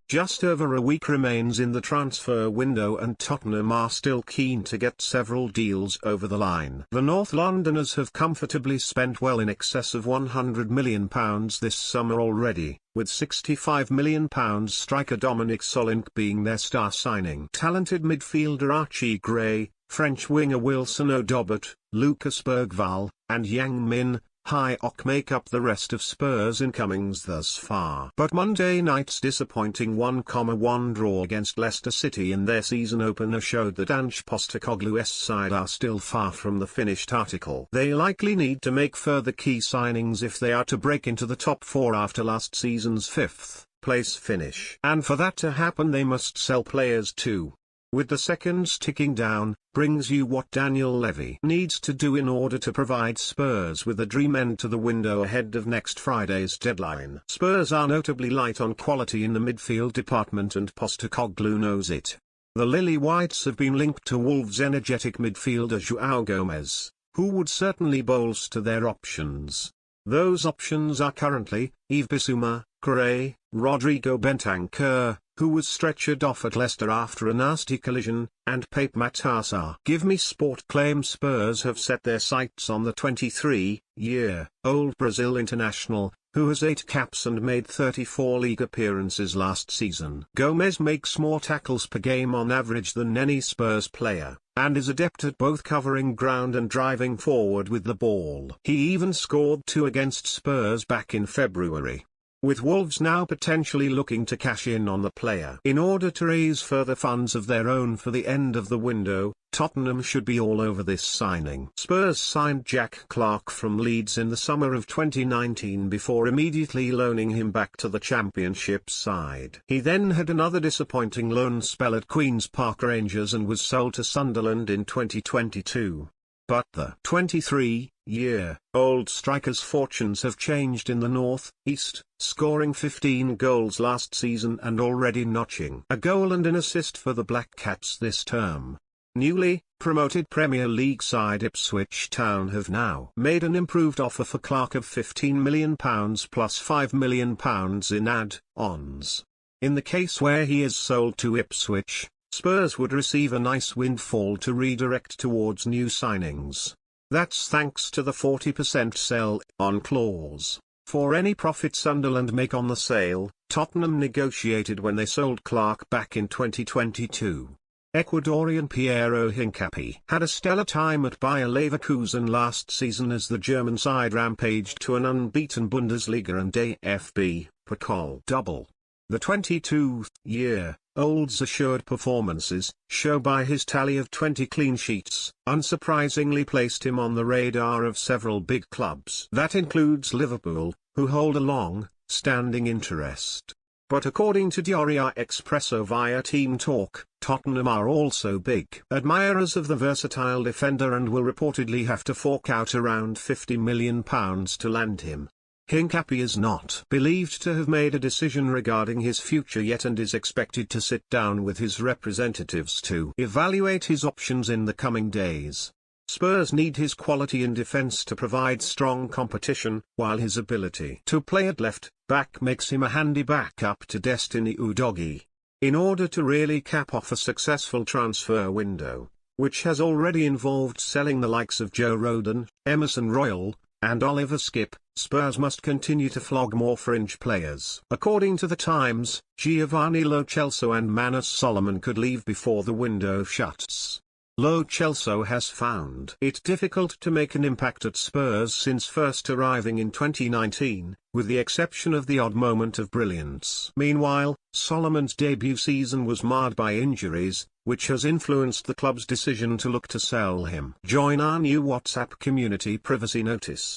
Just over a week remains in the transfer window and Tottenham are still keen to get several deals over the line. The North Londoners have comfortably spent well in excess of £100 million this summer already, with £65 million striker Dominic Solanke being their star signing. Talented midfielder Archie Gray, French winger Wilson Delbert, Lucas Bergvall, and Yang Min Hyok make up the rest of Spurs' incomings thus far. But Monday night's disappointing 1-1 draw against Leicester City in their season opener showed that Ange Postecoglou's side are still far from the finished article. They likely need to make further key signings if they are to break into the top four after last season's fifth-place finish. And for that to happen they must sell players too. With the seconds ticking down, brings you what Daniel Levy needs to do in order to provide Spurs with a dream end to the window ahead of next Friday's deadline. Spurs are notably light on quality in the midfield department and Postecoglou knows it. The Lily Whites have been linked to Wolves' energetic midfielder Joao Gomes, who would certainly bolster their options. Those options are currently Yves Bissouma, Correa, Rodrigo Bentancur, who was stretchered off at Leicester after a nasty collision, and Pape Matar. Give Me Sport claims Spurs have set their sights on the 23-year-old Brazil international, who has 8 caps and made 34 league appearances last season. Gomes makes more tackles per game on average than any Spurs player, and is adept at both covering ground and driving forward with the ball. He even scored 2 against Spurs back in February. With Wolves now potentially looking to cash in on the player in order to raise further funds of their own for the end of the window, Tottenham should be all over this signing. Spurs signed Jack Clarke from Leeds in the summer of 2019 before immediately loaning him back to the Championship side. He then had another disappointing loan spell at Queen's Park Rangers and was sold to Sunderland in 2022. But the 23-year-old striker's fortunes have changed in the North East, scoring 15 goals last season and already notching a goal and an assist for the Black Cats this term. Newly promoted Premier League side Ipswich Town have now made an improved offer for Clarke of £15 million plus £5 million in add-ons. In the case where he is sold to Ipswich, Spurs would receive a nice windfall to redirect towards new signings. That's thanks to the 40% sell-on clause. For any profit Sunderland make on the sale, Tottenham negotiated when they sold Clarke back in 2022. Ecuadorian Piero Hincapié had a stellar time at Bayer Leverkusen last season as the German side rampaged to an unbeaten Bundesliga and AFB Pokal double. The 22-year-old's assured performances, show by his tally of 20 clean sheets, unsurprisingly placed him on the radar of several big clubs. That includes Liverpool, who hold a long-standing interest. But according to Diario Expresso via Team Talk, Tottenham are also big admirers of the versatile defender and will reportedly have to fork out around £50 million to land him. Hincapié is not believed to have made a decision regarding his future yet and is expected to sit down with his representatives to evaluate his options in the coming days. Spurs need his quality in defense to provide strong competition, while his ability to play at left back makes him a handy backup to Destiny Udogie. In order to really cap off a successful transfer window, which has already involved selling the likes of Joe Rodon, Emerson Royal, and Oliver Skipp, Spurs must continue to flog more fringe players. According to The Times, Giovanni Lo Celso and Manus Solomon could leave before the window shuts. Lo Celso has found it difficult to make an impact at Spurs since first arriving in 2019, with the exception of the odd moment of brilliance. Meanwhile, Solomon's debut season was marred by injuries, which has influenced the club's decision to look to sell him. Join our new WhatsApp community privacy notice.